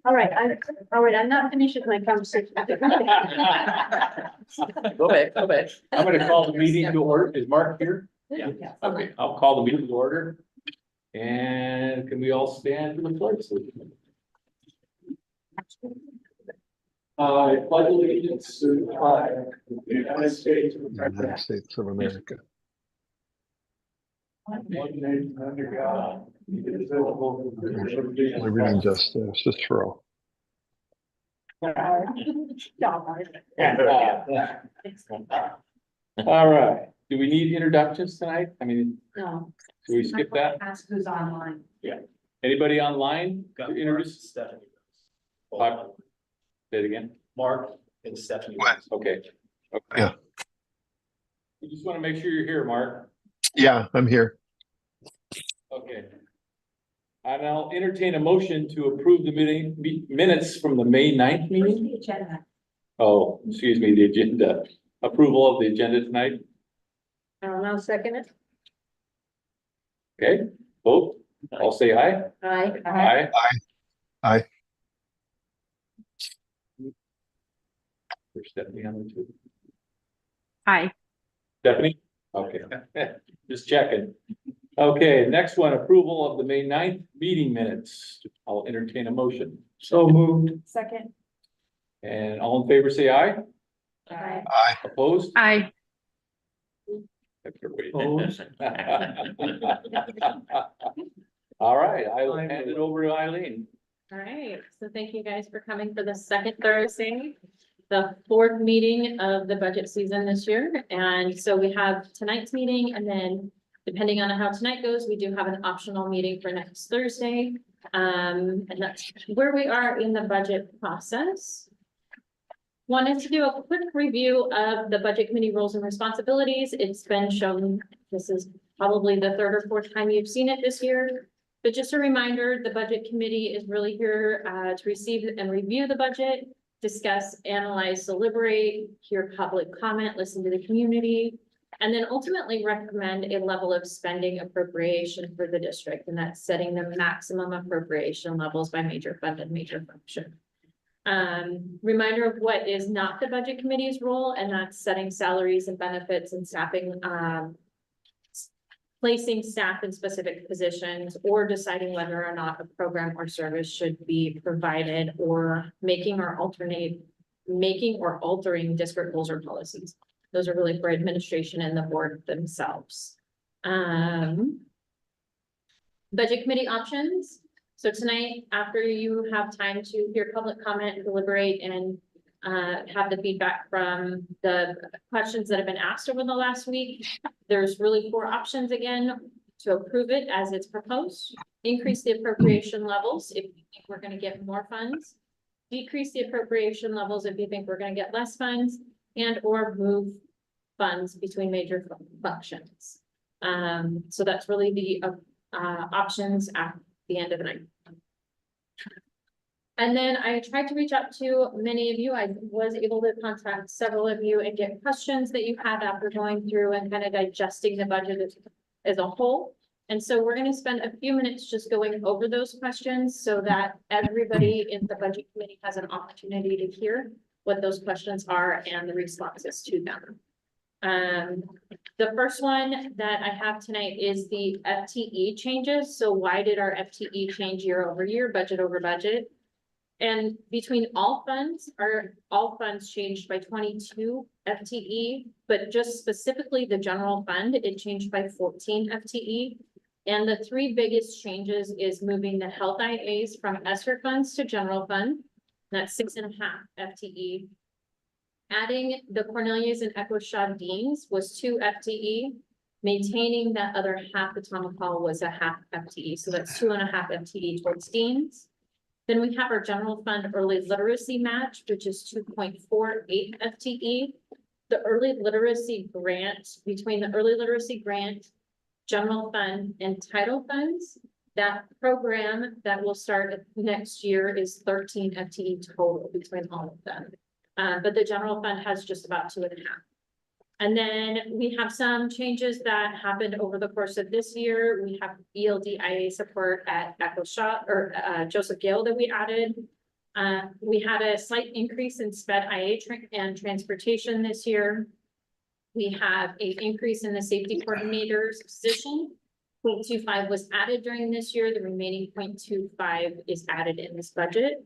All right, I'm not finished with my conversation. Go back, go back. I'm gonna call the meeting to order. Is Mark here? Yeah. Okay, I'll call the meeting to order. And can we all stand for the pledge? I pledge allegiance to the flag of the United States of United States of America. one nation under God, indivisible, with liberty and Liberty and justice, just for all. All right, do we need introductions tonight? I mean, No. do we skip that? Ask who's online. Anybody online to introduce? Stephanie. Say it again. Mark and Stephanie. Okay. Okay. Yeah. We just want to make sure you're here, Mark. Yeah, I'm here. Okay. And I'll entertain a motion to approve the minutes from the May 9th meeting. Oh, excuse me, the agenda. Approval of the agenda tonight. I'll now second it. Okay, vote. I'll say aye. Aye. Aye. Aye. There's Stephanie on the two. Aye. Stephanie? Okay, just checking. Okay, next one, approval of the May 9th meeting minutes. I'll entertain a motion. So moved. Second. And all in favor, say aye. Aye. Aye. Opposed? Aye. Opposed? All right, I'll hand it over to Eileen. All right, so thank you guys for coming for the second Thursday, the fourth meeting of the budget season this year. And so we have tonight's meeting, and then depending on how tonight goes, we do have an optional meeting for next Thursday. And that's where we are in the budget process. Wanted to do a quick review of the budget committee roles and responsibilities. It's been shown, this is probably the third or fourth time you've seen it this year. But just a reminder, the budget committee is really here to receive and review the budget, discuss, analyze, deliberate, hear public comment, listen to the community, and then ultimately recommend a level of spending appropriation for the district. And that's setting the maximum appropriation levels by major fund and major function. Reminder of what is not the budget committee's role, and that's setting salaries and benefits and staffing, placing staff in specific positions, or deciding whether or not a program or service should be provided, or making or altering district goals or policies. Those are really for administration and the board themselves. Budget committee options. So tonight, after you have time to hear public comment and deliberate and have the feedback from the questions that have been asked over the last week, there's really four options again to approve it as it's proposed. Increase the appropriation levels if you think we're going to get more funds. Decrease the appropriation levels if you think we're going to get less funds, and or move funds between major functions. So that's really the options at the end of the night. And then I tried to reach out to many of you. I was able to contact several of you and get questions that you had after going through and kind of digesting the budget as a whole. And so we're going to spend a few minutes just going over those questions so that everybody in the budget committee has an opportunity to hear what those questions are and the responses to them. The first one that I have tonight is the FTE changes. So why did our FTE change year over year, budget over budget? And between all funds changed by 22 FTE, but just specifically the general fund, it changed by 14 FTE. And the three biggest changes is moving the health IAs from ESSER funds to general fund. That's 6.5 FTE. Adding the Cornelius and Echo-Shaw Deans was 2 FTE. Maintaining that other half of Atomic Hall was a half FTE. So that's 2.5 FTE towards Deans. Then we have our general fund early literacy match, which is 2.48 FTE. The early literacy grant, between the early literacy grant, general fund, and title funds, that program that will start next year is 13 FTE total between all of them. But the general fund has just about 2.5. And then we have some changes that happened over the course of this year. We have ELD/IA support at Echo Shop or Joseph Gale that we added. We had a slight increase in SPED IA and transportation this year. We have an increase in the safety coordinator's position. 0.25 was added during this year. The remaining 0.25 is added in this budget.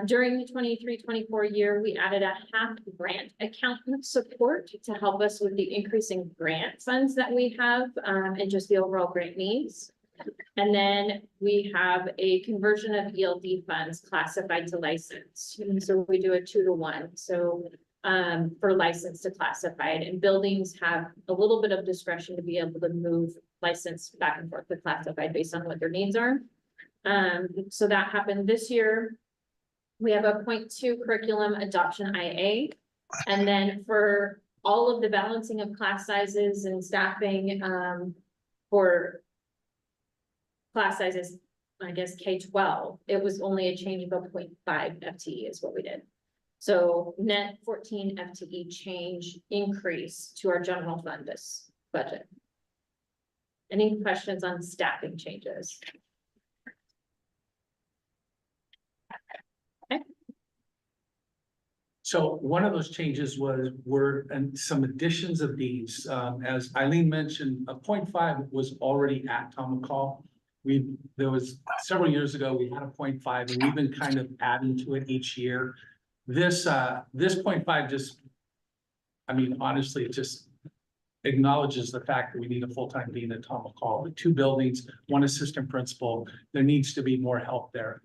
During the 23-24 year, we added a half grant accountant support to help us with the increasing grant funds that we have, and just the overall grant needs. And then we have a conversion of ELD funds classified to license. And so we do a 2-to-1. So for license to classified, and buildings have a little bit of discretion to be able to move license back and forth to classified based on what their needs are. So that happened this year. We have a 0.2 curriculum adoption IA. And then for all of the balancing of class sizes and staffing for class sizes, I guess K-12, it was only a change of a 0.5 FTE is what we did. So net 14 FTE change increase to our general fund this budget. Any questions on staffing changes? So one of those changes were some additions of these. As Eileen mentioned, a 0.5 was already at Tom McCall. There was several years ago, we had a 0.5 and we've been kind of adding to it each year. This 0.5 just, I mean, honestly, it just acknowledges the fact that we need a full-time dean at Tom McCall with 2 buildings, 1 assistant principal. There needs to be more help there.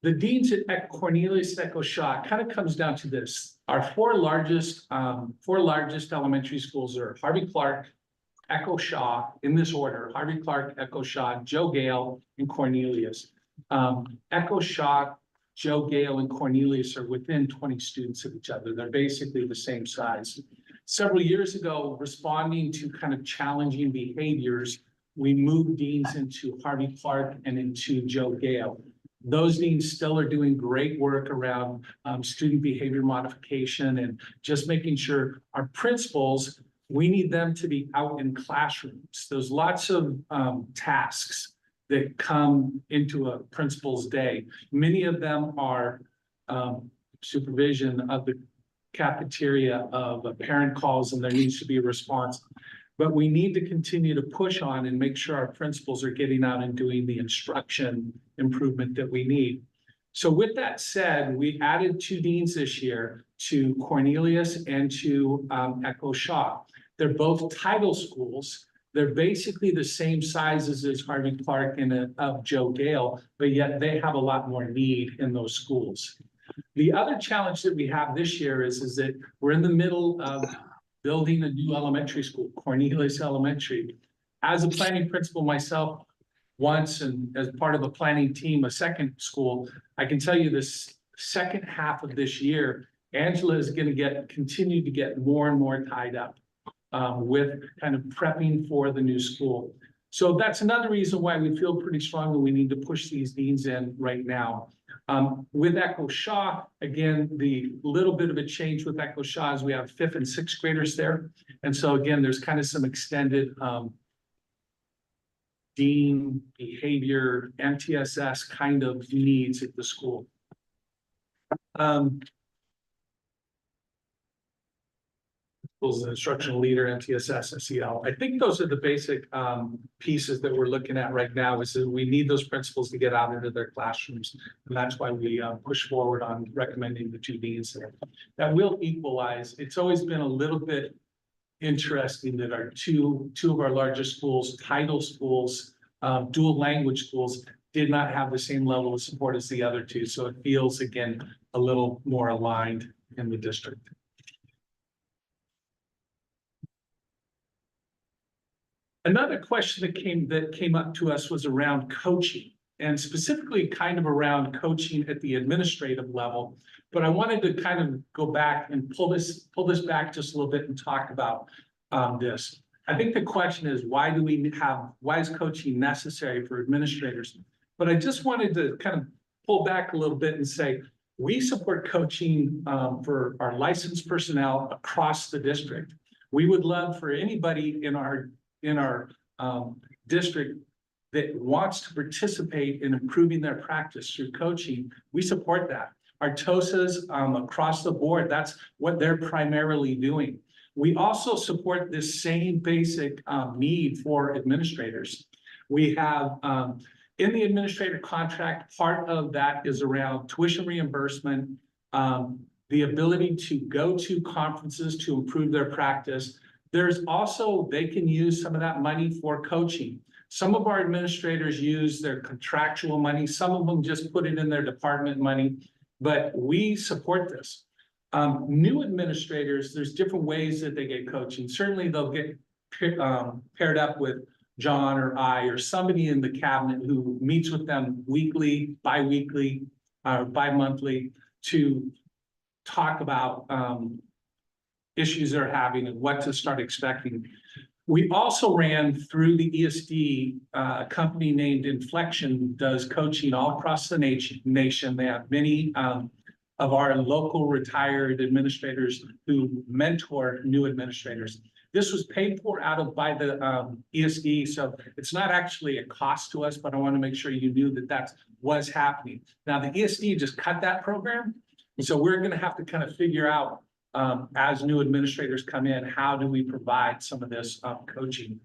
The deans at Cornelius and Echo Shaw kind of comes down to this. Our 4 largest elementary schools are Harvey Clark, Echo Shaw, in this order: Harvey Clark, Echo Shaw, Joe Gale, and Cornelius. Echo Shaw, Joe Gale, and Cornelius are within 20 students of each other. They're basically the same size. Several years ago, responding to kind of challenging behaviors, we moved deans into Harvey Clark and into Joe Gale. Those deans still are doing great work around student behavior modification and just making sure our principals, we need them to be out in classrooms. There's lots of tasks that come into a principal's day. Many of them are supervision of the cafeteria, of a parent calls, and there needs to be a response. But we need to continue to push on and make sure our principals are getting out and doing the instruction improvement that we need. So with that said, we added 2 deans this year to Cornelius and to Echo Shaw. They're both title schools. They're basically the same sizes as Harvey Clark and Joe Gale, but yet they have a lot more need in those schools. The other challenge that we have this year is that we're in the middle of building a new elementary school, Cornelius Elementary. As a planning principal myself once, and as part of a planning team, a second school, I can tell you this second half of this year, Angela is going to continue to get more and more tied up with kind of prepping for the new school. So that's another reason why we feel pretty strongly we need to push these deans in right now. With Echo Shaw, again, the little bit of a change with Echo Shaw is we have 5th and 6th graders there. And so again, there's kind of some extended dean behavior, MTSS kind of needs at the school. An instructional leader, MTSS, SEL. I think those are the basic pieces that we're looking at right now, is that we need those principals to get out into their classrooms. And that's why we push forward on recommending the 2 deans there. That will equalize. It's always been a little bit interesting that our two of our largest schools, title schools, dual language schools, did not have the same level of support as the other 2. So it feels, again, a little more aligned in the district. Another question that came up to us was around coaching, and specifically kind of around coaching at the administrative level. But I wanted to kind of go back and pull this back just a little bit and talk about this. I think the question is, why is coaching necessary for administrators? But I just wanted to kind of pull back a little bit and say, we support coaching for our licensed personnel across the district. We would love for anybody in our district that wants to participate in improving their practice through coaching. We support that. Our TOSAs across the board, that's what they're primarily doing. We also support this same basic need for administrators. We have in the administrator contract, part of that is around tuition reimbursement, the ability to go to conferences to improve their practice. There's also, they can use some of that money for coaching. Some of our administrators use their contractual money. Some of them just put it in their department money, but we support this. New administrators, there's different ways that they get coaching. Certainly they'll get paired up with John or I or somebody in the cabinet who meets with them weekly, bi-weekly, bi-monthly to talk about issues they're having and what to start expecting. We also ran through the ESD, a company named Inflection does coaching all across the nation. They have many of our local retired administrators who mentor new administrators. This was paid for by the ESD, so it's not actually a cost to us, but I want to make sure you knew that that was happening. Now, the ESD just cut that program, and so we're going to have to kind of figure out as new administrators come in, how do we provide some of this coaching?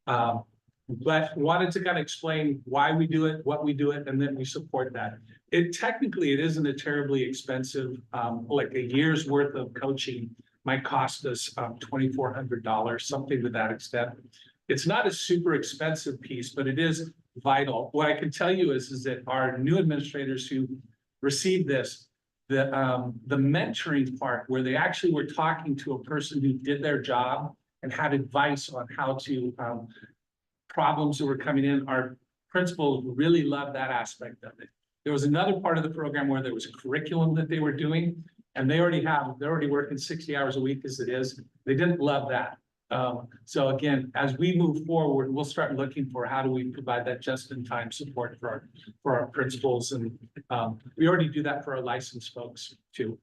But wanted to kind of explain why we do it, what we do it, and then we support that. Technically, it isn't a terribly expensive, like a year's worth of coaching might cost us $2,400, something to that extent. It's not a super expensive piece, but it is vital. What I can tell you is that our new administrators who received this, the mentoring part where they actually were talking to a person who did their job and had advice on how to problems that were coming in, our principals really loved that aspect of it. There was another part of the program where there was a curriculum that they were doing, and they're already working 60 hours a week as it is. They didn't love that. So again, as we move forward, we'll start looking for how do we provide that just-in-time support for our principals, and we already do that for our licensed folks too.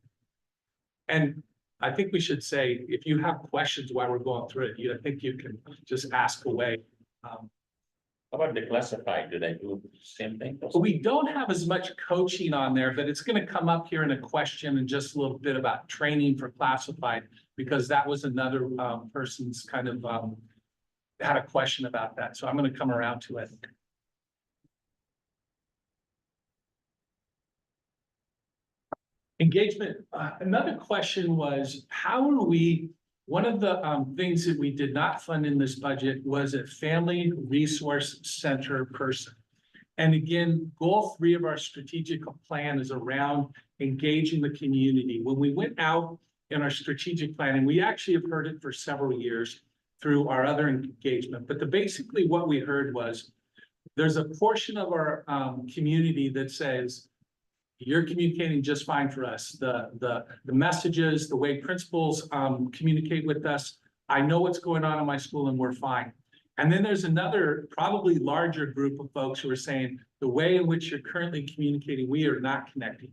And I think we should say, if you have questions while we're going through it, I think you can just ask away. How about the classified? Do they do the same thing? We don't have as much coaching on there, but it's going to come up here in a question and just a little bit about training for classified, because that was another person's kind of had a question about that. So I'm going to come around to it. Engagement. Another question was, how are we? One of the things that we did not fund in this budget was a family resource center person. And again, goal 3 of our strategic plan is around engaging the community. When we went out in our strategic plan, and we actually have heard it for several years through our other engagement, but basically what we heard was there's a portion of our community that says, you're communicating just fine for us. The messages, the way principals communicate with us, I know what's going on in my school and we're fine. And then there's another probably larger group of folks who are saying the way in which you're currently communicating, we are not connecting.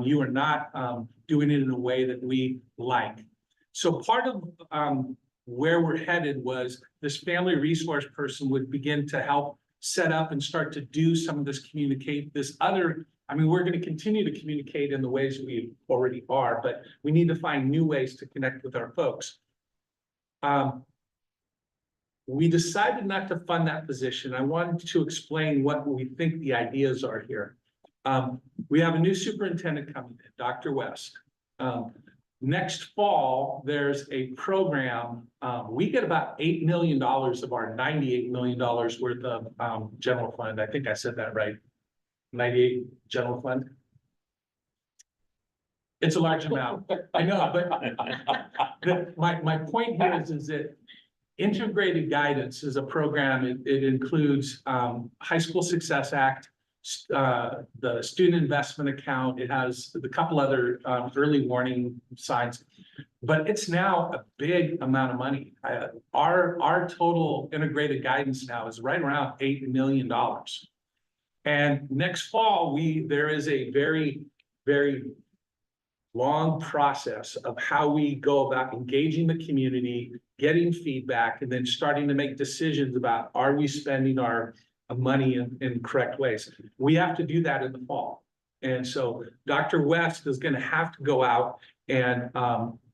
You are not doing it in a way that we like. So part of where we're headed was this family resource person would begin to help set up and start to do some of this we're going to continue to communicate in the ways we already are, but we need to find new ways to connect with our folks. We decided not to fund that position. I wanted to explain what we think the ideas are here. We have a new superintendent coming in, Dr. West. Next fall, there's a program. We get about $8 million of our $98 million worth of general fund. I think I said that right. 98 general fund. It's a large amount. I know, but my point here is that integrated guidance is a program. It includes High School Success Act, the student investment account. It has a couple other early warning signs, but it's now a big amount of money. Our total integrated guidance now is right around $8 million. And next fall, there is a very very long process of how we go about engaging the community, getting feedback, and then starting to make decisions about, are we spending our money in correct ways? We have to do that in the fall. And so Dr. West is going to have to go out and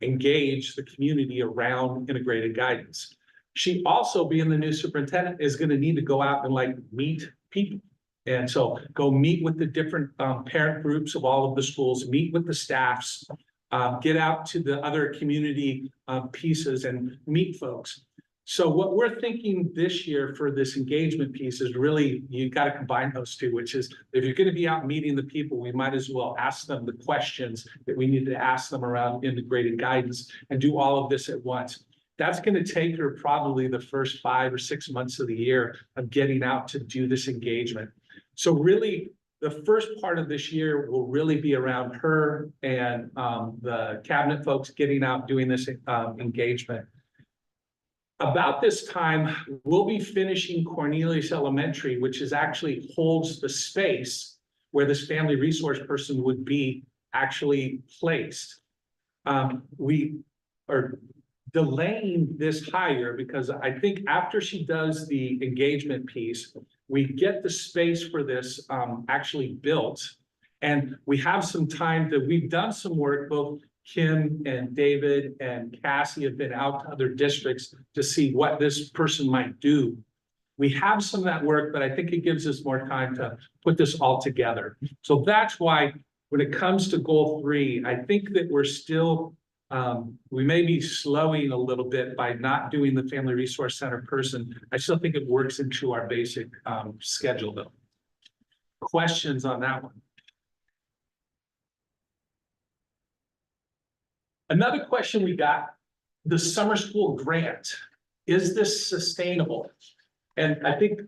engage the community around integrated guidance. She also, being the new superintendent, is going to need to go out and like meet people. And so go meet with the different parent groups of all of the schools, meet with the staffs, get out to the other community pieces and meet folks. So what we're thinking this year for this engagement piece is really, you got to combine those two, which is if you're going to be out meeting the people, we might as well ask them the questions that we need to ask them around integrated guidance and do all of this at once. That's going to take her probably the first 5 or 6 months of the year of getting out to do this engagement. So really, the first part of this year will really be around her and the cabinet folks getting out, doing this engagement. About this time, we'll be finishing Cornelius Elementary, which is actually holds the space where this family resource person would be actually placed. We are delaying this hire because I think after she does the engagement piece, we get the space for this actually built. And we have some time that we've done some work, both Kim and David and Cassie have been out to other districts to see what this person might do. We have some of that work, but I think it gives us more time to put this all together. So that's why when it comes to goal 3, I think that we're still, we may be slowing a little bit by not doing the Family Resource Center person. I still think it works into our basic schedule though. Questions on that one? Another question we got, the summer school grant, is this sustainable? And I think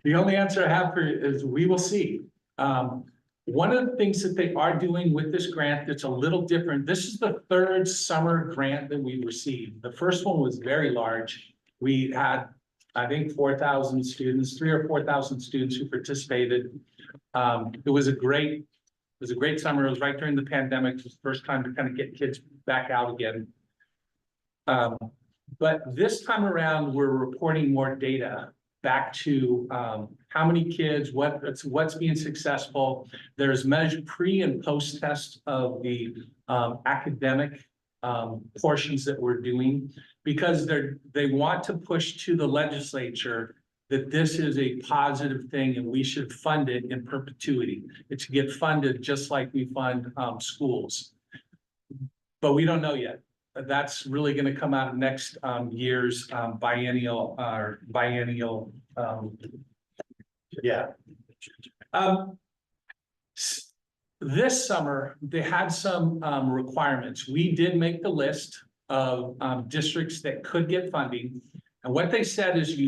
the only answer I have for you is we will see. One of the things that they are doing with this grant that's a little different, this is the 3rd summer grant that we received. The first one was very large. We had, I think, 4,000 students, 3,000 or 4,000 students who participated. It was a great summer. It was right during the pandemic. It was the first time to kind of get kids back out again. But this time around, we're reporting more data back to how many kids, what's being successful. There's measured pre and post test of the academic portions that we're doing, because they want to push to the legislature that this is a positive thing and we should fund it in perpetuity. It should get funded just like we fund schools. But we don't know yet. That's really going to come out of next year's biennial. This summer, they had some requirements. We did make the list of districts that could get funding. And what they said is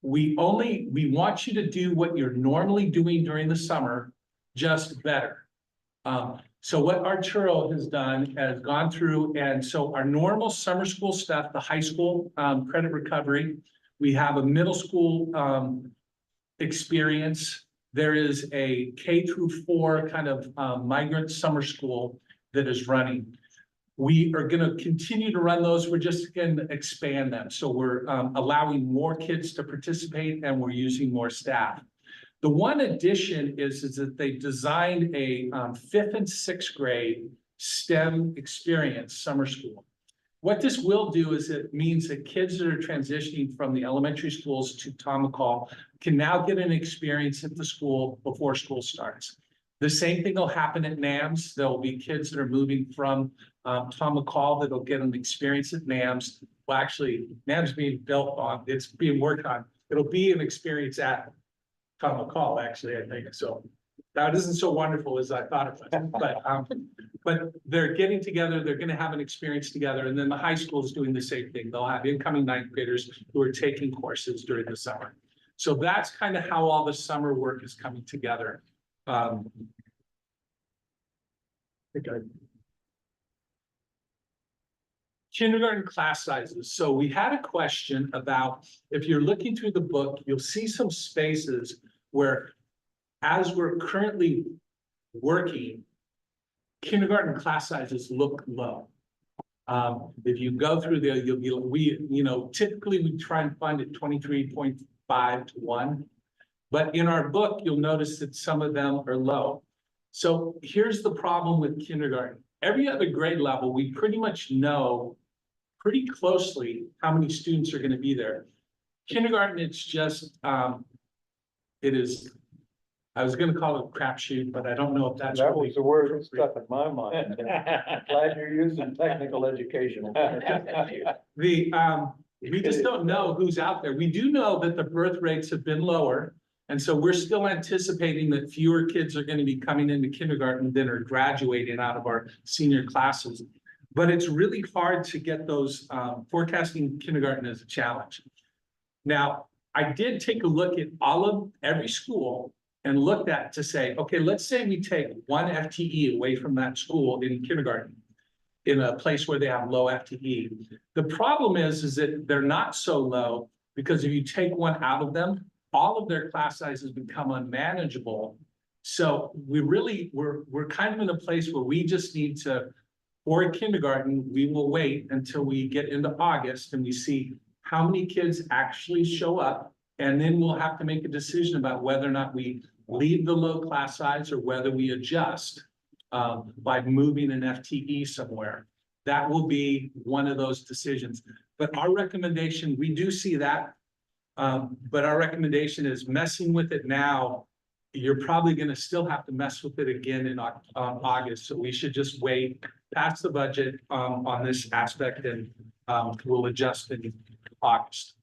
we want you to do what you're normally doing during the summer, just better. So what Arturo has done has gone through, and so our normal summer school stuff, the high school credit recovery, we have a middle school experience. There is a K-4 kind of migrant summer school that is running. We are going to continue to run those. We're just going to expand them. So we're allowing more kids to participate and we're using more staff. The one addition is that they designed a 5th and 6th grade STEM experience summer school. What this will do is it means that kids that are transitioning from the elementary schools to Tom McCall can now get an experience at the school before school starts. The same thing will happen at NAMS. There will be kids that are moving from Tom McCall that'll get an experience at NAMS. Well, actually, NAMS being built on, it's being worked on. It'll be an experience at Tom McCall, actually, I think. So that isn't so wonderful as I thought it was. But they're getting together, they're going to have an experience together. And then the high school is doing the same thing. They'll have incoming 9th graders who are taking courses during the summer. So that's kind of how all the summer work is coming together. Kindergarten class sizes. So we had a question about, if you're looking through the book, you'll see some spaces where, as we're currently working, kindergarten class sizes look low. If you go through there, typically we try and find it 23.5 to 1. But in our book, you'll notice that some of them are low. So here's the problem with kindergarten. Every other grade level, we pretty much know pretty closely how many students are going to be there. Kindergarten, it's just, it is, I was going to call it a crapshoot, but I don't know if that's. That really was the word that stuck in my mind. Glad you're using technical education. We just don't know who's out there. We do know that the birth rates have been lower. And so we're still anticipating that fewer kids are going to be coming into kindergarten than are graduating out of our senior classes. But it's really hard to get those, forecasting kindergarten as a challenge. Now, I did take a look at every school and looked at to say, okay, let's say we take one FTE away from that school in kindergarten, in a place where they have low FTE. The problem is that they're not so low because if you take one out of them, all of their class sizes become unmanageable. So we're kind of in a place where we just need to, for kindergarten, we will wait until we get into August and we see how many kids actually show up. And then we'll have to make a decision about whether or not we leave the low class size or whether we adjust by moving an FTE somewhere. That will be one of those decisions. But our recommendation, we do see that. But our recommendation is messing with it now. You're probably going to still have to mess with it again in August. So we should just wait, pass the budget on this aspect, and we'll adjust in August.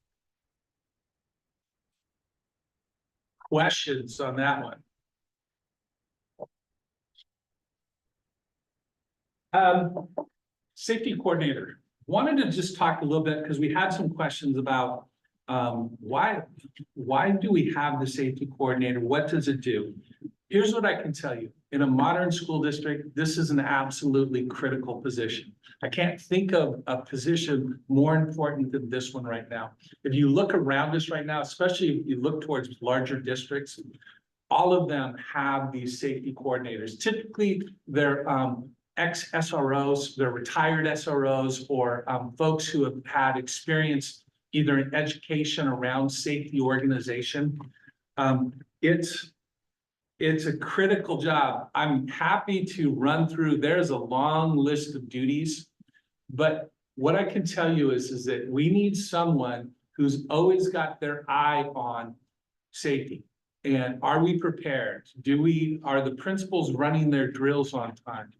Questions on that one? Safety coordinator. Wanted to just talk a little bit because we had some questions about why do we have the safety coordinator? What does it do? Here's what I can tell you. In a modern school district, this is an absolutely critical position. I can't think of a position more important than this one right now. If you look around us right now, especially if you look towards larger districts, all of them have these safety coordinators. Typically, they're ex-SROs, they're retired SROs, or folks who have had experience either in education around safety organization. It's a critical job. I'm happy to run through, there's a long list of duties, but what I can tell you is that we need someone who's always got their eye on safety. And are we prepared? Are the principals running their drills on time?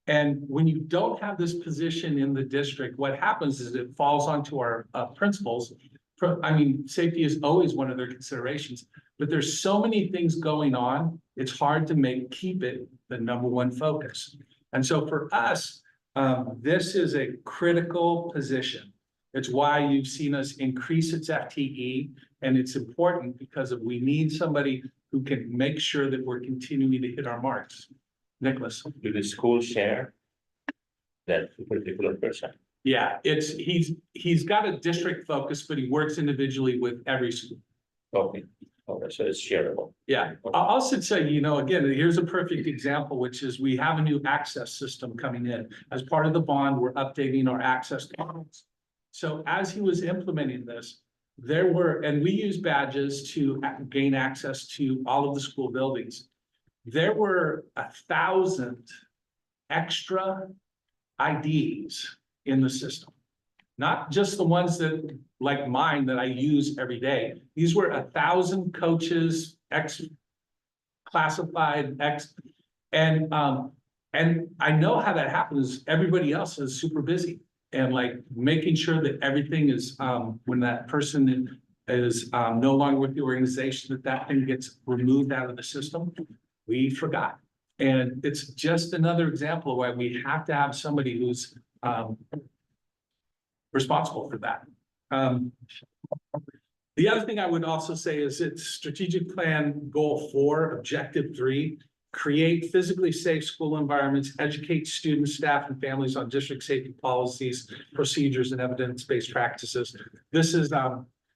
And when you don't have this position in the district, what happens is it falls onto our principals. I mean, safety is always one of their considerations, but there's so many things going on, it's hard to keep it the #1 focus. And so for us, this is a critical position. It's why you've seen us increase its FTE, and it's important because we need somebody who can make sure that we're continuing to hit our marks. Nicholas. Do the school share that particular person? Yeah, he's got a district focus, but he works individually with every school. Okay, so it's shareable. Yeah, I'll also say, again, here's a perfect example, which is we have a new access system coming in. As part of the bond, we're updating our access codes. So as he was implementing this, and we use badges to gain access to all of the school buildings. There were 1,000 extra IDs in the system, not just the ones that, like mine, that I use every day. These were 1,000 coaches, classified, and I know how that happens. Everybody else is super busy, and making sure that everything is when that person is no longer with the organization, that thing gets removed out of the system. We forgot. And it's just another example of why we have to have somebody who's responsible for that. The other thing I would also say is it's strategic plan goal 4, objective 3, create physically safe school environments, educate students, staff, and families on district safety policies, procedures, and evidence-based practices. This is,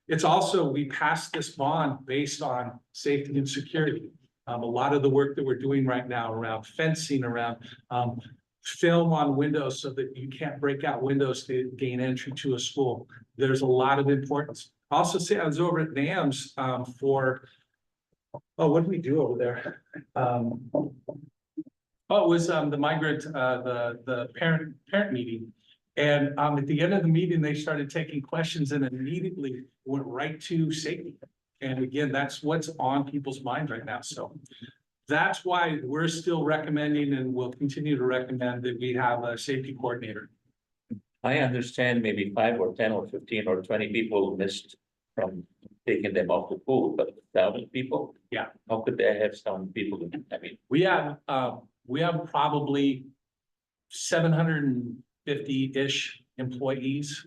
it's also, we passed this bond based on safety and security. A lot of the work that we're doing right now around fencing, around, film on windows so that you can't break out windows to gain entry to a school. There's a lot of importance. Also, say I was over at NAMS, for, oh, what did we do over there? Oh, it was, the migrant, the parent meeting. And, at the end of the meeting, they started taking questions and immediately went right to safety. And again, that's what's on people's minds right now. So that's why we're still recommending and will continue to recommend that we have a safety coordinator. I understand maybe 5 or 10 or 15 or 20 people missed from taking them off the pool, but 1,000 people? Yeah. How could they have some people, I mean, We have probably 750-ish employees.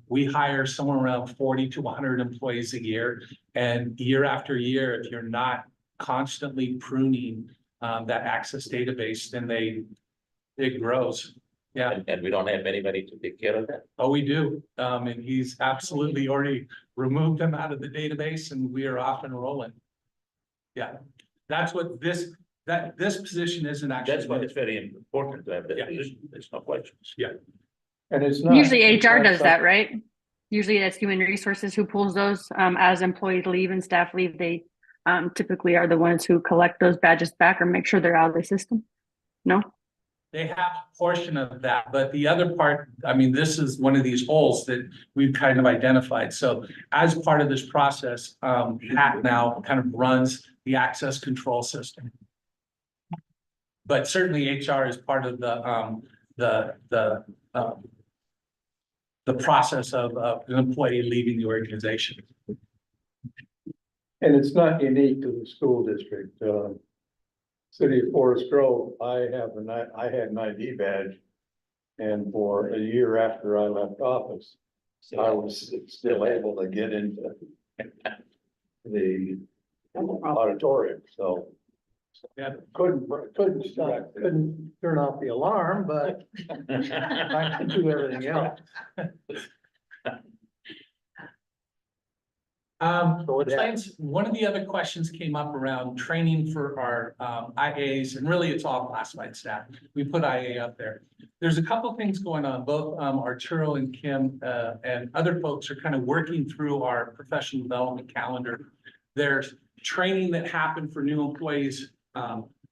We hire somewhere around 40 to 100 employees a year. And year after year, if you're not constantly pruning that access database, then it grows. Yeah, and we don't have anybody to take care of that? oh, we do. And he's absolutely already removed them out of the database and we are off and rolling. Yeah, that's what this position isn't actually. That's why it's very important to have that Yeah. position, there's no question. And it's not. Usually it's HR not does that, right? Usually that's human resources who pulls those, as employees leave and staff leave, they typically are the ones who collect those badges back or make sure they're out of the system. No? They have a portion of that, but the other part, I mean, this is one of these holes that we've kind of identified. So as part of this process, Pat now kind of runs the access control system. But certainly HR is part of the process of an employee leaving the organization. And it's not unique to the school district. City of Forest Grove, I had an ID badge. And for a year after I left office, I was still able to get into the auditorium, so. Yeah. Couldn't turn off the alarm, but I could do everything else. One of the other questions came up around training for our IAs, and really it's all classified staff. We put IA up there. There's a couple of things going on, both Arturo and Kim and other folks are kind of working through our professional development calendar. There's training that happened for new employees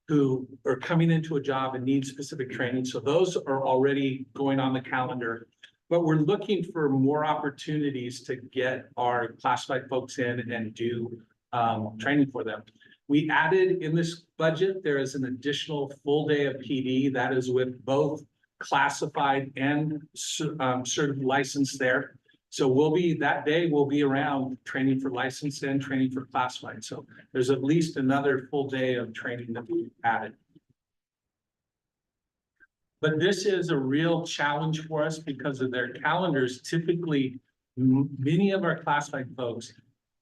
who are coming into a job and need specific training. So those are already going on the calendar. But we're looking for more opportunities to get our classified folks in and do training for them. We added in this budget, there is an additional full day of PD that is with both classified and certified license there. So that day we'll be around training for licensed and training for classified. So there's at least another full day of training that we've added. But this is a real challenge for us because of their calendars. Typically, many of our classified folks,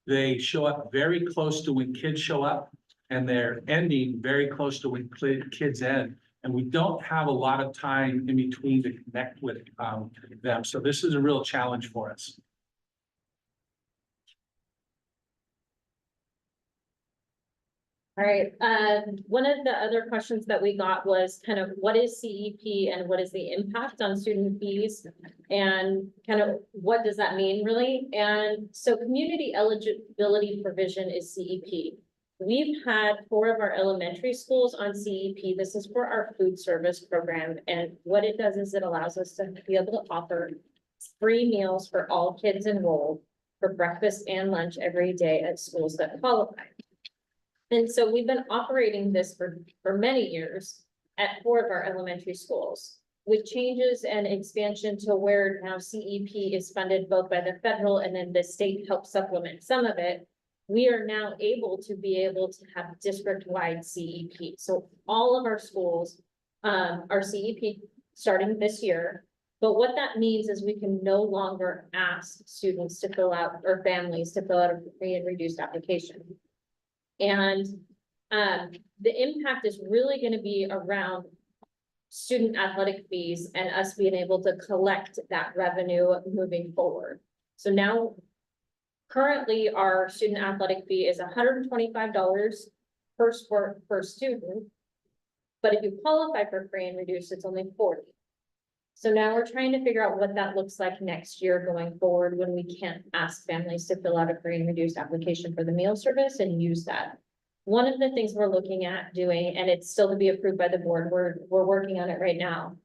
they show up very close to when kids show up and they're ending very close to when kids end. And we don't have a lot of time in between to connect with them. So this is a real challenge for us. All right, one of the other questions that we got was kind of what is CEP and what is the impact on student fees? And kind of what does that mean really? And so community eligibility provision is CEP. We've had 4 of our elementary schools on CEP. This is for our food service program. And what it does is it allows us to be able to offer free meals for all kids enrolled for breakfast and lunch every day at schools that qualify. And so we've been operating this for many years at 4 of our elementary schools. With changes and expansion to where now CEP is funded both by the federal and then the state helps supplement some of it. We are now able to have district-wide CEP. So all of our schools are CEP starting this year. But what that means is we can no longer ask students to fill out or families to fill out a free and reduced application. And the impact is really going to be around student athletic fees and us being able to collect that revenue moving forward. So now, currently, our student athletic fee is $125 per student. But if you qualify for free and reduced, it's only 40. So now we're trying to figure out what that looks like next year going forward when we can't ask families to fill out a free and reduced application for the meal service and use that. One of the things we're looking at doing, and it's still to be approved by the board, we're working on it right now,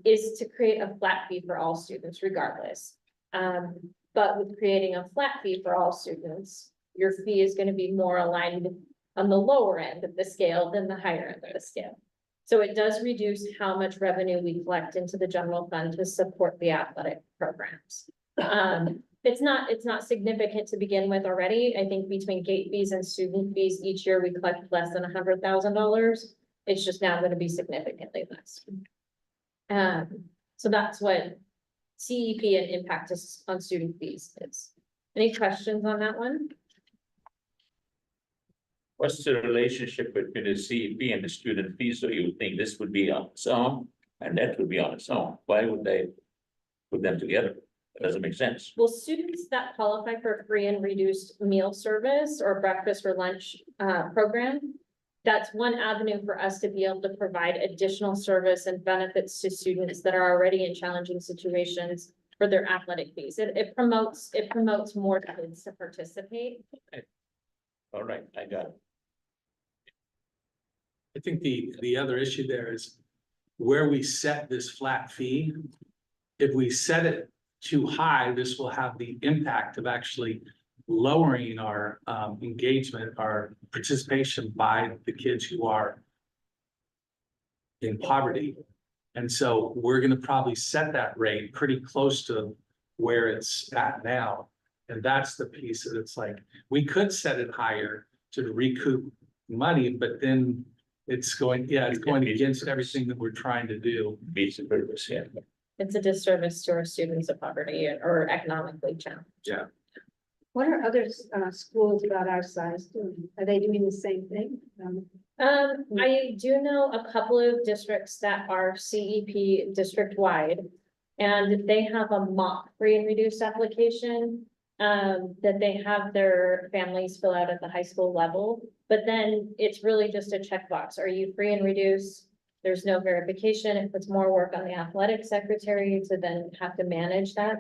is to create a flat fee for all students regardless. But with creating a flat fee for all students, your fee is going to be more aligned on the lower end of the scale than the higher end of the scale. So it does reduce how much revenue we collect into the general fund to support the athletic programs. It's not significant to begin with already. I think between gate fees and student fees, each year we collect less than $100,000. It's just now going to be significantly less. So that's what CEP and impact on student fees is. Any questions on that one? What's the relationship between the CEP and the student fees? So you would think this would be on its own and that would be on its own. Why would they put them together? That doesn't make sense. Well, students that qualify for free and reduced meal service or breakfast or lunch program, that's one avenue for us to be able to provide additional service and benefits to students that are already in challenging situations for their athletic fees. It promotes more kids to participate. All right, I got it. I think the other issue there is where we set this flat fee. If we set it too high, this will have the impact of actually lowering our engagement, our participation by the kids who are in poverty. And so we're gonna probably set that rate pretty close to where it's at now. And that's the piece that it's like, we could set it higher to recoup money, but then it's going against everything that we're trying to do. Beats the purpose, yeah. It's a disservice to our students of poverty or economically challenged. Yeah. What are other schools about our size doing? Are they doing the same thing? I do know a couple of districts that are CEP district-wide. And they have a mock free and reduced application that they have their families fill out at the high school level. But then it's really just a checkbox. Are you free and reduced? There's no verification. It puts more work on the athletic secretary to then have to manage that.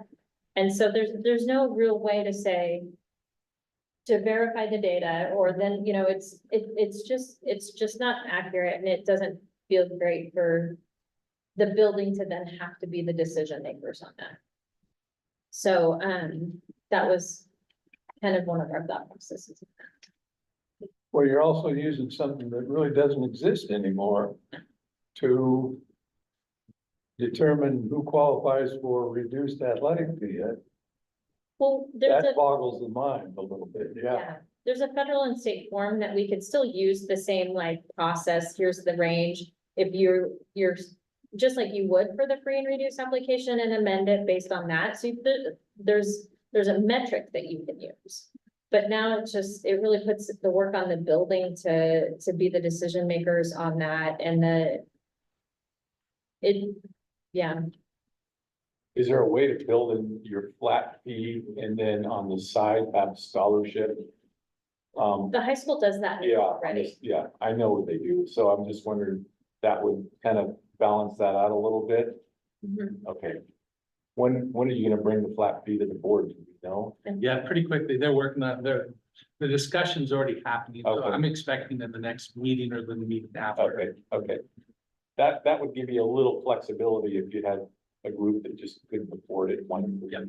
And so there's no real way to say, to verify the data, or then, you know, it's just not accurate, and it doesn't feel great for the building to then have to be the decision makers on that. So, that was kind of one of our thought processes. Well, you're also using something that really doesn't exist anymore to determine who qualifies for reduced athletic fee. Well, there's That a, boggles the mind a little bit, yeah. yeah, there's a federal and state form that we could still use the same like process. Here's the range. If you're just like you would for the free and reduced application and amend it based on that. So there's a metric that you can use. But now it really puts the work on the building to be the decision makers on that, and yeah. Is there a way to build in your flat fee and then on the side have scholarship? The high school does that Yeah, already. yeah, I know what they do, so I'm just wondering, that would kind of balance that out a little bit, Mhm. okay. When are you gonna bring the flat fee to the board, do you know? Yeah, pretty quickly. They're working on the discussion's already happening. So Okay. I'm expecting in the next meeting or the meeting after. Okay. That would give you a little flexibility if you had a group that just couldn't afford it, Yeah.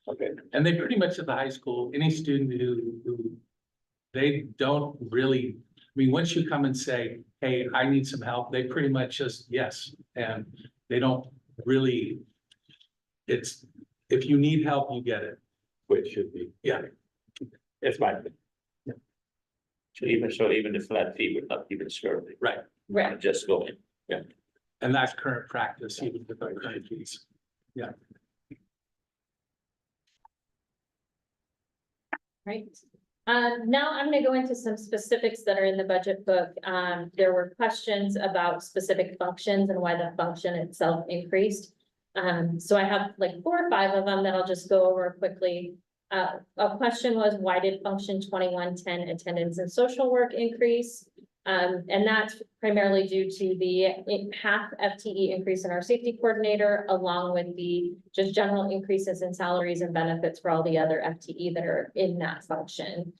Okay, And they pretty much at the high school, any student who they don't really, I mean, once you come and say, hey, I need some help, they pretty much just, yes. And they don't really, it's, if you need help, you get it. which should be. Yeah. It's my thing. So even the flat fee would not even serve it. Right. Right. Just go in. And that's current practice, even with our current fees. Right. Now I'm gonna go into some specifics that are in the budget book. There were questions about specific functions and why the function itself increased. So I have like 4 or 5 of them that I'll just go over quickly. A question was, why did function 2110 attendance and social work increase? And that's primarily due to the half FTE increase in our safety coordinator, along with the just general increases in salaries and benefits for all the other FTE that are in that function.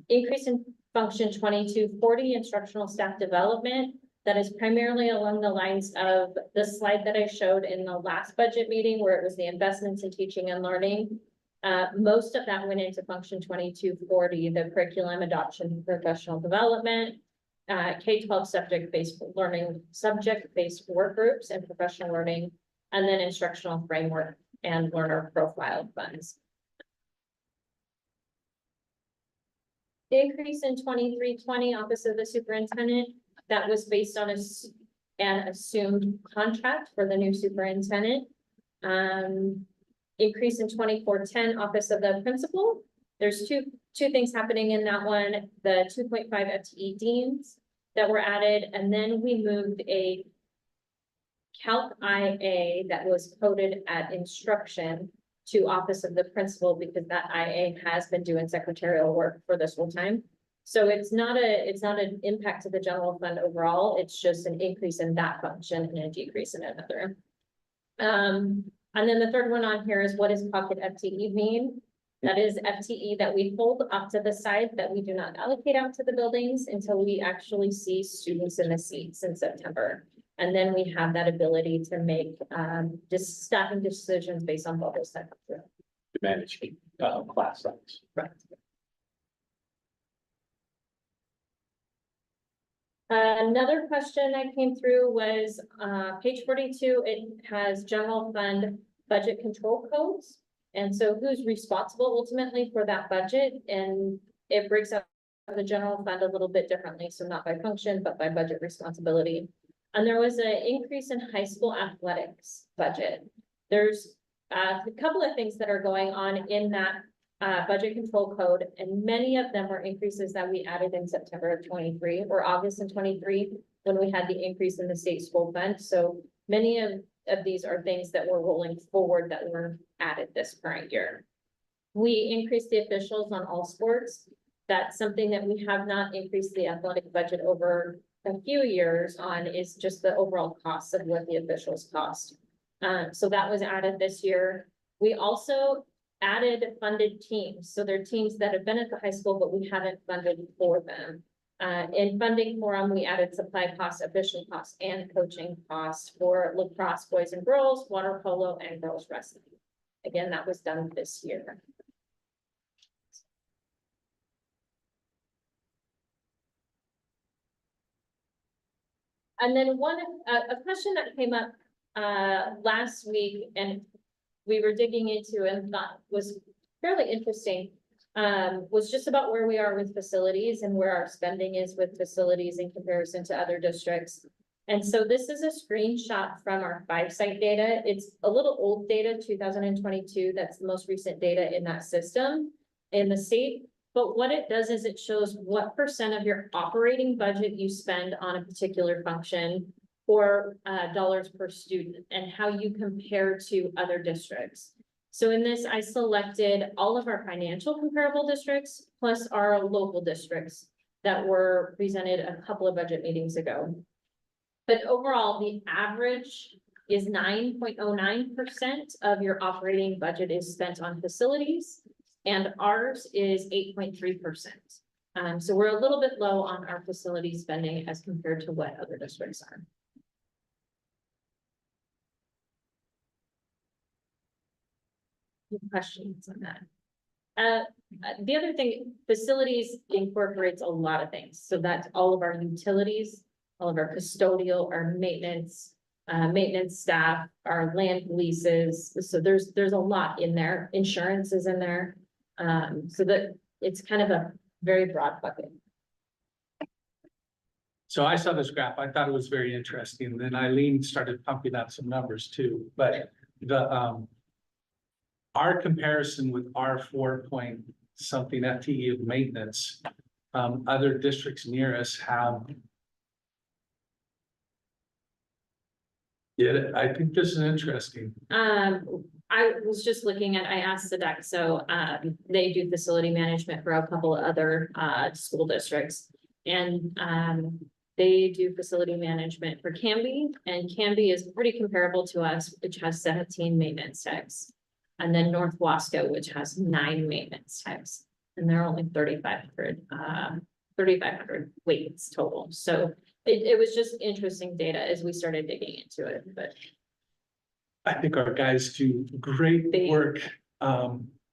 Increase in function 2240 instructional staff development. That is primarily along the lines of the slide that I showed in the last budget meeting, where it was the investments in teaching and learning. Most of that went into function 2240, the curriculum adoption, professional development, K-12 subject-based learning, subject-based work groups and professional learning, and then instructional framework and learner profile funds. The increase in 2320 Office of the Superintendent, that was based on an assumed contract for the new superintendent. Increase in 2410 Office of the Principal. There's two things happening in that one. The 2.5 FTE deans that were added, and then we moved a Calc IA that was coded at instruction to Office of the Principal, because that IA has been doing secretarial work for this whole time. So it's not an impact to the general fund overall. It's just an increase in that function and a decrease in another. And then the third one on here is, what does pocket FTE mean? That is FTE that we hold off to the side, that we do not allocate out to the buildings until we actually see students in the seats in September. And then we have that ability to make just staffing decisions based on what was set up. To manage, class size. Correct. Another question that came through was, page 42, it has general fund budget control codes. And so who's responsible ultimately for that budget? And it breaks up the general fund a little bit differently. So not by function, but by budget responsibility. And there was an increase in high school athletics budget. There's a couple of things that are going on in that budget control code, and many of them were increases that we added in September of 23 or August of 23 when we had the increase in the state school fund. So many of these are things that were rolling forward that were added this current year. We increased the officials on all sports. That's something that we have not increased the athletic budget over a few years on, is just the overall cost of what the officials cost. So that was added this year. We also added funded teams. So they're teams that have been at the high school, but we haven't funded for them. In funding for them, we added supply costs, official costs, and coaching costs for lacrosse boys and girls, water polo, and girls wrestling. Again, that was done this year. And then a question that came up last week, and we were digging into and thought was fairly interesting, was just about where we are with facilities and where our spending is with facilities in comparison to other districts. And so this is a screenshot from our 5-site data. It's a little old data, 2022. That's the most recent data in that system in the state. But what it does is it shows what % of your operating budget you spend on a particular function, or dollars per student, and how you compare to other districts. So in this, I selected all of our financial comparable districts plus our local districts that were presented a couple of budget meetings ago. But overall, the average is 9.09% of your operating budget is spent on facilities, and ours is 8.3%. So we're a little bit low on our facility spending as compared to what other districts are. Questions on that? The other thing, facilities incorporates a lot of things. So that's all of our utilities, all of our custodial, our maintenance staff, our land leases. So there's a lot in there. Insurance is in there. So that it's kind of a very broad bucket. So I saw this graph. I thought it was very interesting. Then Eileen started pumping out some numbers too, but our comparison with our 4 something FTE of maintenance, other districts near us have. Yeah, I think this is interesting. I was just looking at, I asked Sodexo, they do facility management for a couple of other, school districts. And, they do facility management for Canby, and Canby is pretty comparable to us, which has 17 maintenance techs. And then North Wasco, which has 9 maintenance techs, and they're only 3,500 weights total. So it was just interesting data as we started digging into it, but I think our guys do great They- work,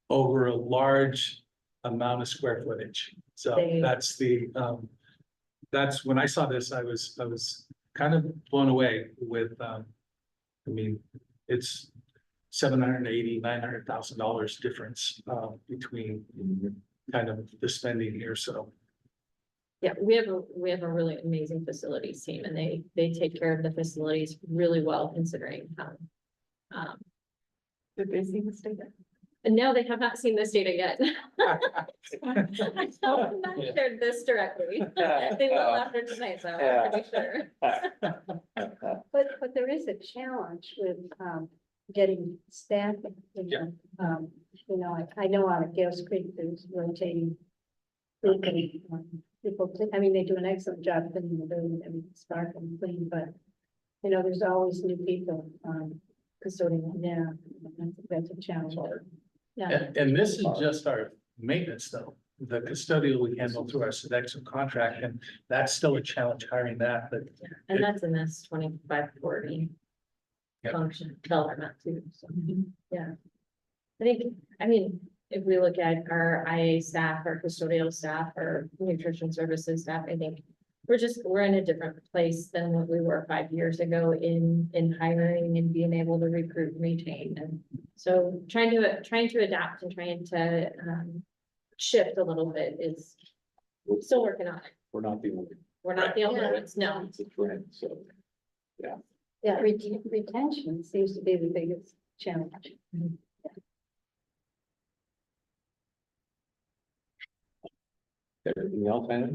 over a large amount of square footage. So They- that's when I saw this, I was kind of blown away with, I mean, it's $780,000-900,000 difference, between kind of the spending here, so. yeah, we have a really amazing facilities team, and they take care of the facilities really well considering how. Did they see this data? And no, they have not seen this data yet. I have not shared this directly. They will after tonight, so I'm pretty sure. But there is a challenge with, getting staffing, I know out at Gales Creek, there's rotating. People, I mean, they do an excellent job cleaning the building, I mean, spark and clean, but, there's always new people, custodian, yeah, that's a challenge. Yeah, And this is just our maintenance though. The custodial we handle through our Sodexo contract, and that's still a challenge hiring that, but and that's in this 2540 Yep. function development too, so, yeah. I mean, if we look at our IA staff, our custodial staff, our nutrition services staff, I think we're in a different place than what we were 5 years ago in hiring and being able to recruit and retain. And so trying to adapt and trying to shift a little bit is still working on it. We're not the only. We're not the only Yeah. ones, no. It's a trend, so. yeah, retention seems to be the biggest challenge. Everything else, Anna?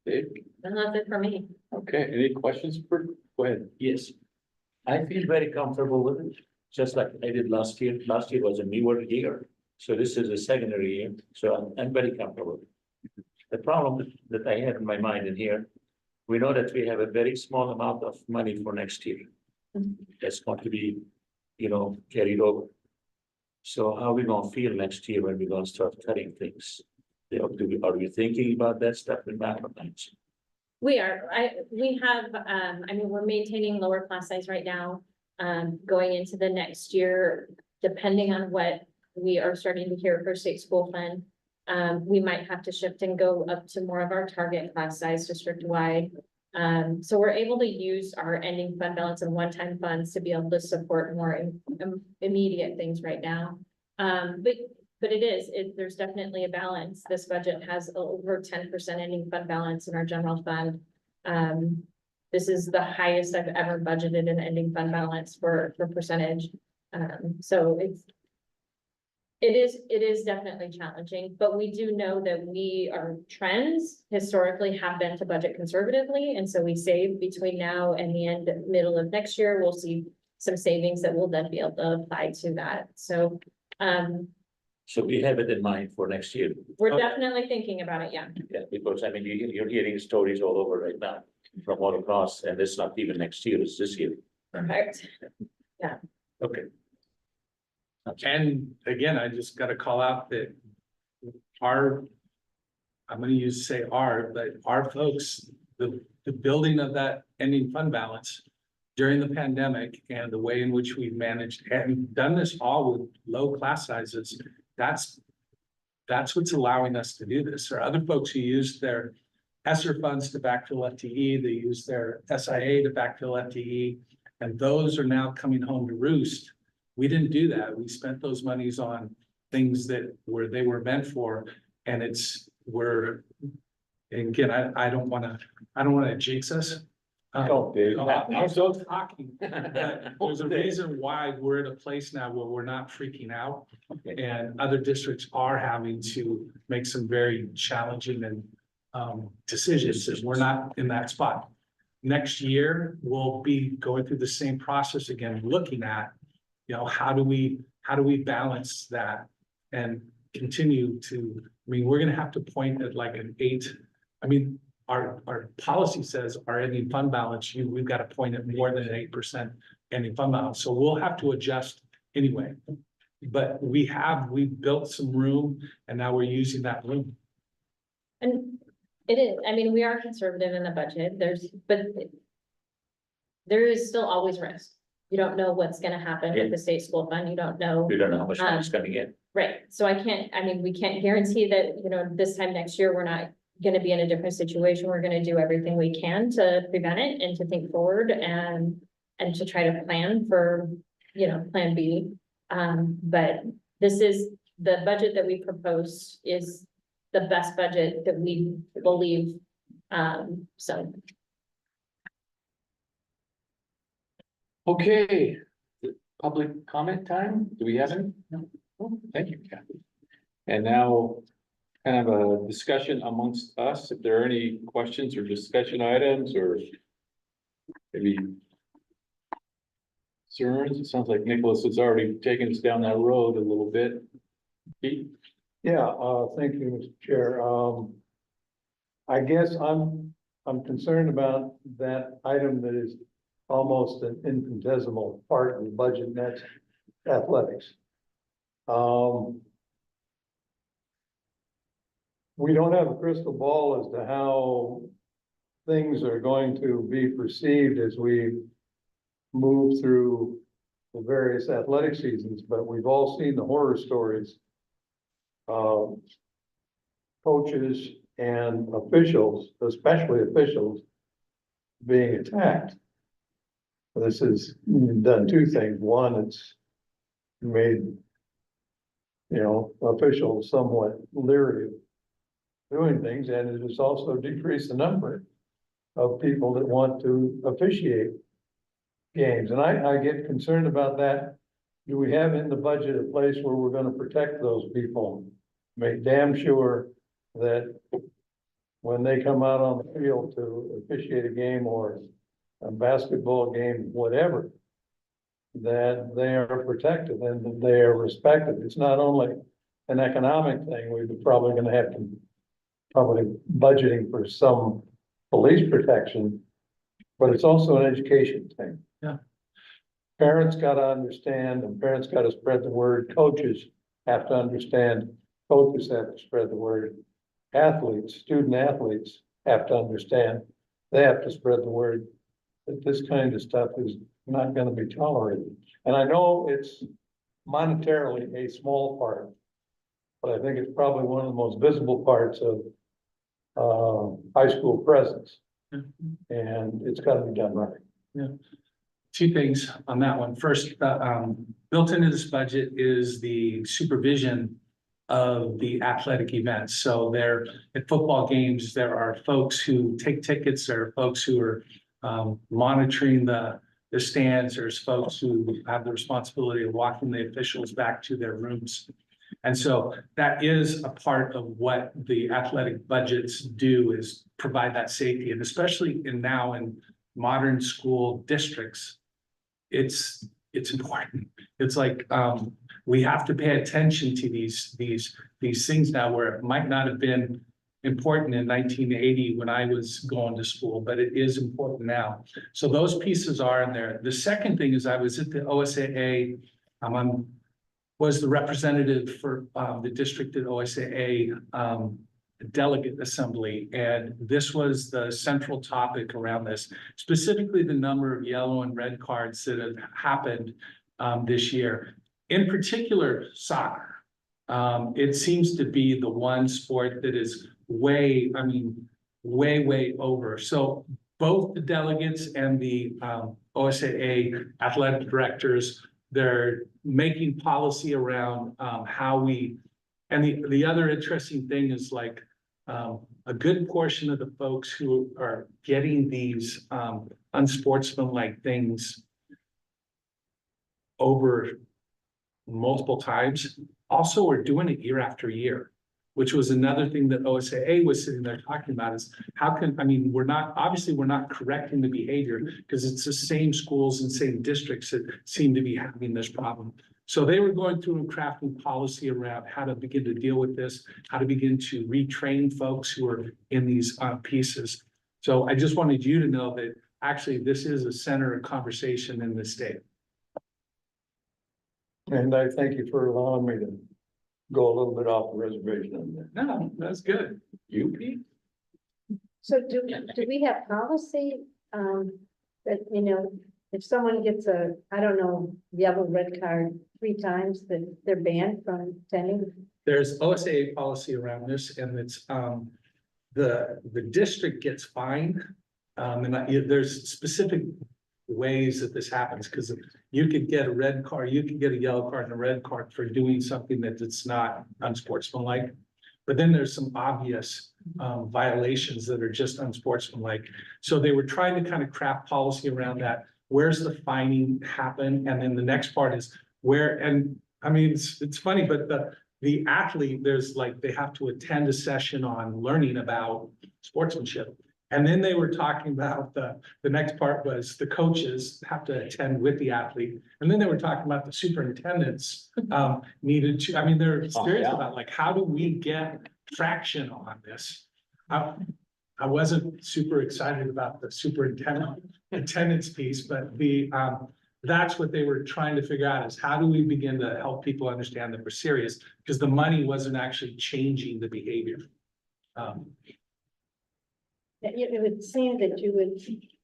Dave? And that's it for me. Okay, any questions go ahead. Yes. I feel very comfortable with it, just like I did last year. Last year was a newer year. So this is a secondary year, so I'm very comfortable. The problem that I had in my mind in here, we know that we have a very small amount of money for next year. That's going to be, carried over. So how are we gonna feel next year when we're gonna start cutting things? Are we thinking about that stuff in mathematics? We are, we're maintaining lower class size right now. Going into the next year, depending on what we are starting to hear for state school fund. We might have to shift and go up to more of our target class size district wide. So we're able to use our ending fund balance and one-time funds to be able to support more immediate things right now. But there's definitely a balance. This budget has over 10% ending fund balance in our general fund. This is the highest I've ever budgeted in ending fund balance for percentage. So it is definitely challenging, but we do know that our trends historically have been to budget conservatively. And so we save between now and the middle of next year, we'll see some savings that we'll then be able to apply to that. So, So we have it in mind for next year. we're definitely thinking about it, yeah. Yeah, because I mean, you're hearing stories all over right now from all across, and it's not even next year, it's this year. Perfect. Okay. And again, I just gotta call out that I'm gonna say but our folks, the building of that ending fund balance during the pandemic and the way in which we've managed and done this all with low class sizes, that's what's allowing us to do this. There are other folks who use their ESSER funds to backfill FTE, they use their SIA to backfill FTE, and those are now coming home to roost. We didn't do that. We spent those monies on things they were meant for, and again, I don't wanna jinx us. Oh, Dave. I'm so talking, but there's a reason why we're at a place now where we're not freaking out. And other districts are having to make some very challenging and decisions, and we're not in that spot. Next year, we'll be going through the same process again, looking at, how do we how do we balance that and continue to, I mean, we're gonna have to point at like an 8. I mean, our policy says our ending fund balance, we've got to point at more than an 8% ending fund balance, so we'll have to adjust anyway. But we've built some room and now we're using that room. And it is, I mean, we are conservative in the budget, but there is still always risk. You don't know what's gonna happen with the state school fund, you don't know. We don't know how much money is coming in. Right, so we can't guarantee that, this time next year, we're not gonna be in a different situation. We're gonna do everything we can to prevent it and to think forward and to try to plan for, plan B. But this is, the budget that we proposed is the best budget that we believe, so. Okay, public comment time, do we have any? No. Thank you, Kathy. And now, kind of a discussion amongst us, if there are any questions or discussion items, or maybe concerns. It sounds like Nicholas has already taken us down that road a little bit. Pete? Yeah, thank you, Mr. Chair. I guess I'm concerned about that item that is almost an infinitesimal part of the budget, and that's athletics. We don't have a crystal ball as to how things are going to be perceived as we move through the various athletic seasons, but we've all seen the horror stories of coaches and officials, especially officials, being attacked. This has done two things. One, it's made, officials somewhat leery of doing things, and it has also decreased the number of people that want to officiate games. And I get concerned about that. Do we have in the budget a place where we're going to protect those people? Make damn sure that when they come out on the field to officiate a game or a basketball game, whatever, that they are protected and that they are respected. It's not only an economic thing. We're probably going to have to budgeting for some police protection, but it's also an education thing. Yeah. Parents got to understand, and parents got to spread the word. Coaches have to understand. Coaches have to spread the word. Athletes, student athletes have to understand. They have to spread the word that this kind of stuff is not going to be tolerated. And I know it's monetarily a small part, but I think it's probably one of the most visible parts of high school presence. And it's got to be done right. Yeah. Two things on that one. First, built into this budget is the supervision of the athletic events. So there, at football games, there are folks who take tickets, there are folks who are monitoring the stands, there's folks who have the responsibility of walking the officials back to their rooms. And so that is a part of what the athletic budgets do, is provide that safety. And especially now in modern school districts, it's important. It's like we have to pay attention to these things now, where it might not have been important in 1980 when I was going to school, but it is important now. So those pieces are in there. The second thing is I was at the OSAA. Was the representative for the district at OSAA delegate assembly, and this was the central topic around this, specifically the number of yellow and red cards that have happened this year. In particular, soccer. It seems to be the one sport that is way over. So both the delegates and the OSAA athletic directors, they're making policy around how we, and the other interesting thing is like a good portion of the folks who are getting these unsportsmanlike things over multiple times also are doing it year after year, which was another thing that OSAA was sitting there talking about, is how can, we're not correcting the behavior because it's the same schools and same districts that seem to be having this problem. So they were going through and crafting policy around how to begin to deal with this, how to begin to retrain folks who are in these pieces. So I just wanted you to know that actually this is a center of conversation in the state. And I thank you for allowing me to go a little bit off the reservation on that. No, that's good. You, Pete? So do we have policy, that, you know, if someone gets a, I don't know, yellow, red card 3 times, that they're banned from attending? There's OSA policy around this, and it's, the district gets fined. There's specific ways that this happens, because you could get a red card, you could get a yellow card and a red card for doing something that it's not unsportsmanlike. But then there's some obvious violations that are just unsportsmanlike. So they were trying to kind of craft policy around that. Where's the fining happen? And then the next part is where, and I mean, it's funny, but the athlete, there's like, they have to attend a session on learning about sportsmanship. And then they were talking about the next part was the coaches have to attend with the athlete. And then they were talking about the superintendents needed to, I mean, they're serious yeah. about like, how do we get traction on this? I wasn't super excited about the superintendent attendance piece, but that's what they were trying to figure out is how do we begin to help people understand that we're serious? Because the money wasn't actually changing the behavior. It would seem that you would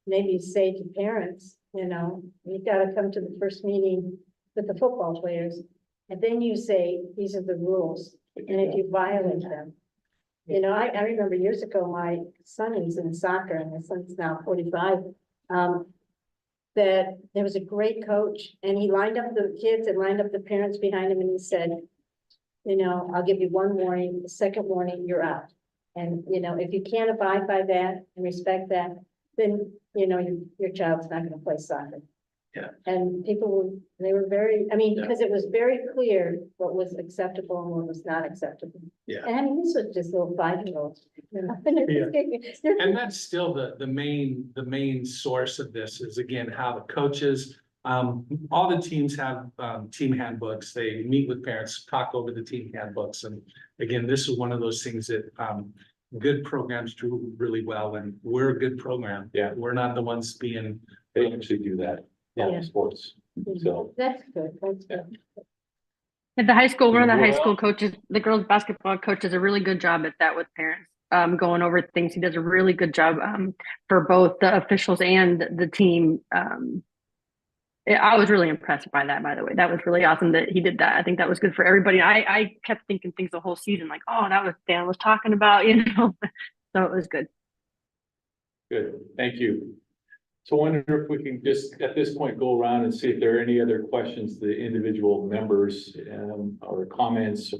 maybe say to parents, you know, you gotta come to the first meeting with the football players. And then you say, these are the rules, and if you violate them. You know, I remember years ago, my son is in soccer, and my son's now 45. That there was a great coach, and he lined up the kids and lined up the parents behind him, and he said, you know, I'll give you 1 warning, the second warning, you're out. And, you know, if you can't abide by that and respect that, then, you know, your child's not gonna play soccer. Yeah. And people they were very, I mean, Yeah. because it was very clear what was acceptable and what was not acceptable. Yeah. And I mean, this was just little 5-year-olds. You know? And that's still the main source of this is again, how the coaches, all the teams have team handbooks. They meet with parents, talk over the team handbooks. And again, this is one of those things that good programs do really well, and we're a good program. Yeah. We're not the ones being, They actually do that Yeah. in sports, so. That's good, that's good. At the high school, one of the high Well- school coaches, the girls basketball coach does a really good job at that with parents, going over things. He does a really good job, for both the officials and the team. I was really impressed by that, by the way. That was really awesome that he did that. I think that was good for everybody. I kept thinking things the whole season, like, oh, that was Dan was talking about, you know, so it was good. Good, thank you. So I wonder if we can just, at this point, go around and see if there are any other questions, the individual members, or comments,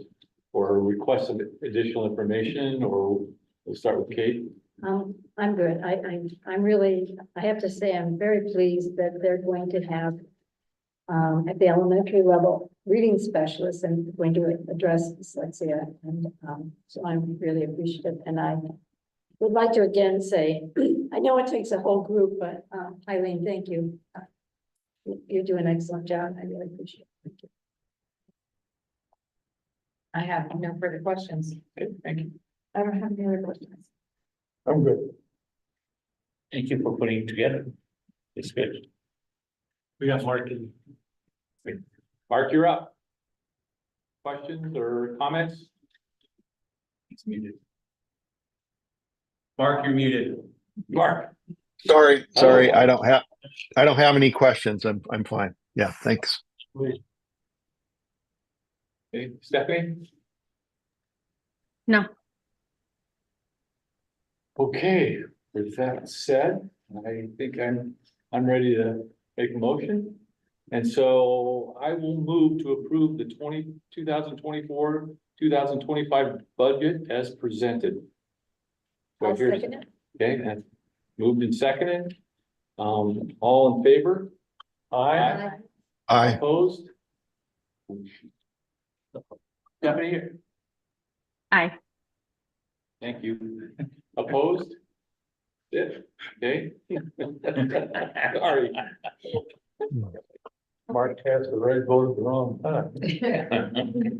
or requests of additional information, or we'll start with Kate. I'm good. I'm really, I have to say, I'm very pleased that they're going to have at the elementary level, reading specialists and going to address dyslexia. And so I'm really appreciative. And I would like to again say, I know it takes a whole group, but Eileen, thank you. You do an excellent job. I really appreciate it. Thank you. I have no further questions. Okay, thank you. I don't have any other questions. I'm good. Thank you for putting it together. It's good. we got Mark and Mark, you're up. Questions or comments? he's muted. Mark, you're muted. Mark, Sorry, I don't have any questions. I'm fine. Yeah, thanks. okay, Stephanie? No. Okay, with that said, I think I'm ready to make a motion. And so I will move to approve the 2024-2025 budget as presented. Do I I'll hear- second it. Okay, and moved and seconded. All in favor? Aye. Aye. Opposed? Stephanie, Aye. thank you. Opposed? Yeah, okay. Sorry. Mark cast the red vote at the wrong time.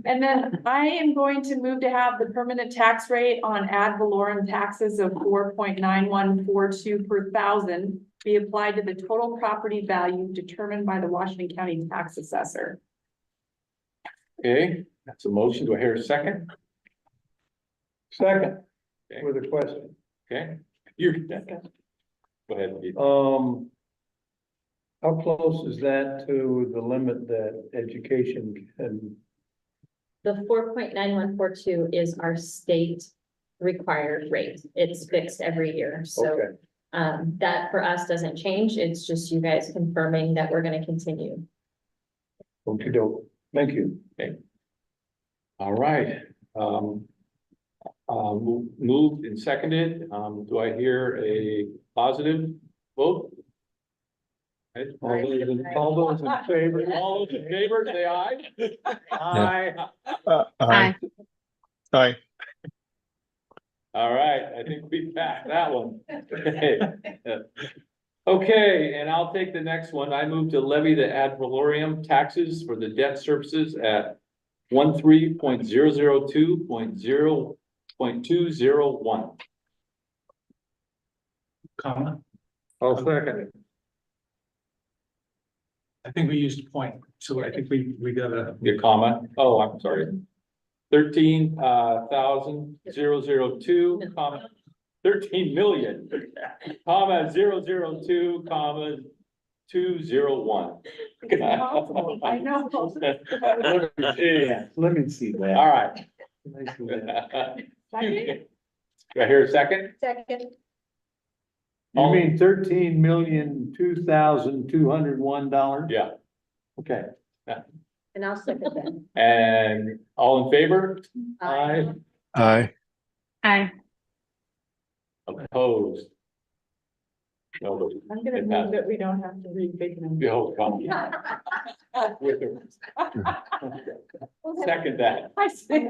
And then I am going to move to have the permanent tax rate on ad valorem taxes of 4.9142 per thousand be applied to the total property value determined by the Washington County Tax Assessor. Okay, that's a motion. Do I hear a second? Second, Okay. with a question. Okay, you're. Go ahead. Pete. How close is that to the limit that education can? The 4.9142 is our state required rate. It's fixed every year, so. Okay, That for us doesn't change. It's just you guys confirming that we're gonna continue. okey-doke. Thank you. All right, moved and seconded. Do I hear a positive vote? Okay. All those in favor? All those in favor, say aye. Aye. Aye. Aye. All right, I think we passed that one. Okay. Okay, and I'll take the next one. I move to levy the ad valorem taxes for the debt services at 13.002.0.201. Comma. I'll second it. I think we used point, so I think we gotta, Your comma, oh, I'm sorry. 13,002, comma, 13 million, comma, 002, comma, 201. I know. Yeah, Let me see that. all right. Let me see that. Okay. Do I hear a second? Second. You mean $13,002,201? Yeah, Okay. And I'll second that. and all in favor? Aye. Aye. Aye. Opposed? Nobody. I'm gonna move that we don't have to read big numbers. Oh, come. With the- Second that. I see.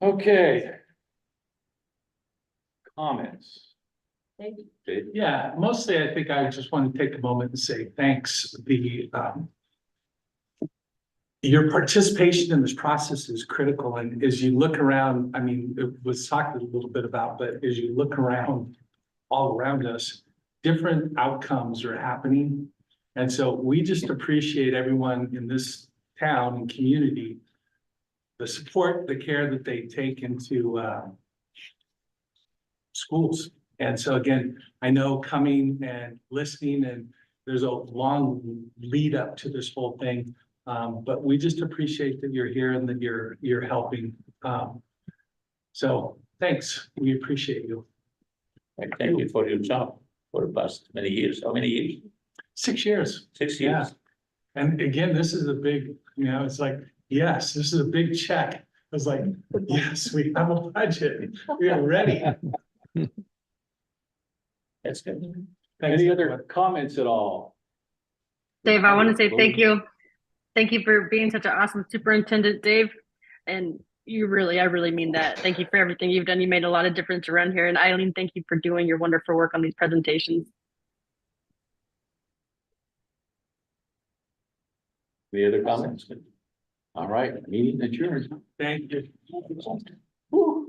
Okay. Comments? Dave? yeah, mostly I think I just want to take a moment and say thanks. Your participation in this process is critical, and as you look around, I mean, it was talked a little bit about, but as you look around, all around us, different outcomes are happening. And so we just appreciate everyone in this town and community, the support, the care that they take into schools. And so again, I know coming and listening, and there's a long lead up to this whole thing. But we just appreciate that you're here and that you're helping. So thanks, we appreciate you. Thank you for your job for the past many years. How many years? 6 years. 6 Yeah. years. And again, this is a big, it's like, yes, this is a big check. It's like, yes, we have a budget. We are ready. That's good. Thanks, Any everyone. other comments at all? Dave, I want to say thank you. Thank you for being such an awesome superintendent, Dave. And I really mean that. Thank you for everything you've done. You made a lot of difference around here. And Eileen, thank you for doing your wonderful work on these presentations. Any other comments? All right, meeting adjourned. Thank you. Whew.